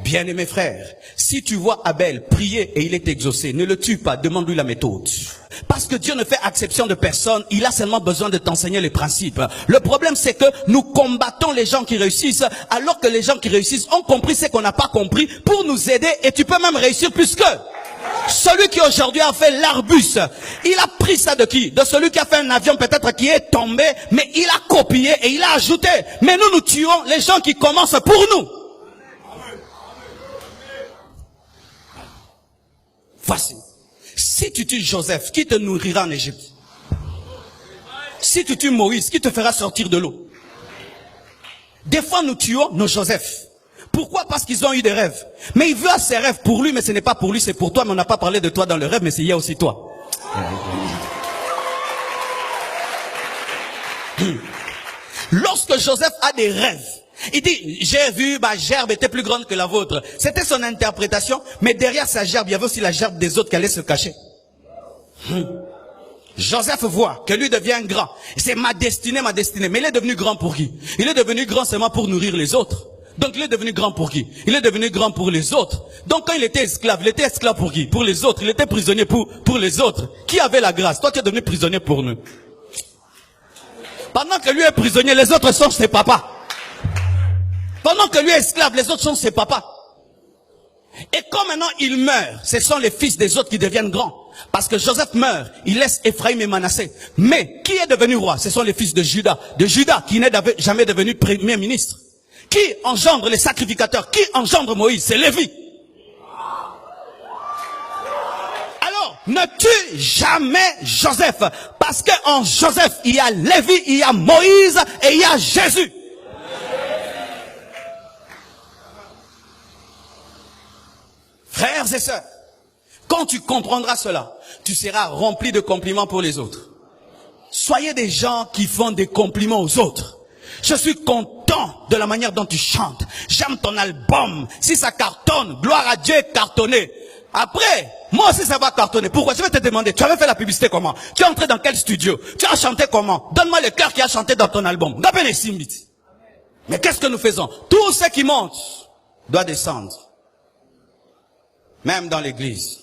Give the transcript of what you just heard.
Bien-aimé frère, si tu vois Abel prier et il est exaucé, ne le tue pas, demande-lui la méthode. Parce que Dieu ne fait exception de personne, il a seulement besoin de t'enseigner les principes. Le problème c'est que nous combattons les gens qui réussissent, alors que les gens qui réussissent ont compris ce qu'on n'a pas compris pour nous aider, et tu peux même réussir plus qu'eux. Celui qui aujourd'hui a fait l'Arbus, il a pris ça de qui? De celui qui a fait un avion peut-être qui est tombé, mais il a copié et il a ajouté. Mais nous tuons les gens qui commencent pour nous. Voici. Si tu tues Joseph, qui te nourrira en Égypte? Si tu tues Moïse, qui te fera sortir de l'eau? Des fois, nous tuons nos Joseph. Pourquoi? Parce qu'ils ont eu des rêves. Mais il veut ses rêves pour lui, mais ce n'est pas pour lui, c'est pour toi. Mais on n'a pas parlé de toi dans le rêve, mais il y a aussi toi. Lorsque Joseph a des rêves, il dit, j'ai vu, ma gerbe était plus grande que la vôtre. C'était son interprétation, mais derrière sa gerbe, il y avait aussi la gerbe des autres qui allaient se cacher. Joseph voit que lui devient grand. C'est ma destinée, ma destinée. Mais il est devenu grand pour qui? Il est devenu grand seulement pour nourrir les autres. Donc il est devenu grand pour qui? Il est devenu grand pour les autres. Donc quand il était esclave pour qui? Pour les autres. Il était prisonnier pour les autres. Qui avait la grâce? Toi tu es devenu prisonnier pour nous. Pendant que lui est prisonnier, les autres sont ses papas. Pendant que lui est esclave, les autres sont ses papas. Et quand maintenant il meurt, ce sont les fils des autres qui deviennent grands. Parce que Joseph meurt, il laisse Ephraïm et Manassé. Mais qui est devenu roi? Ce sont les fils de Judas. De Judas qui n'est jamais devenu premier ministre. Qui engendre les sacrificateurs? Qui engendre Moïse? C'est Lévi. Alors, ne tue jamais Joseph. Parce qu'en Joseph, il y a Lévi, il y a Moïse et il y a Jésus. Frères et sœurs, quand tu comprendras cela, tu seras rempli de compliments pour les autres. Soyez des gens qui font des compliments aux autres. Je suis content de la manière dont tu chantes. J'aime ton album. Si ça cartonne, gloire à Dieu, cartonné. Après, moi aussi ça va cartonner. Pourquoi? Je vais te demander, tu avais fait la publicité comment? Tu es entré dans quel studio? Tu as chanté comment? Donne-moi le cœur qui a chanté dans ton album. Mais qu'est-ce que nous faisons? Tout ce qui monte doit descendre. Même dans l'église.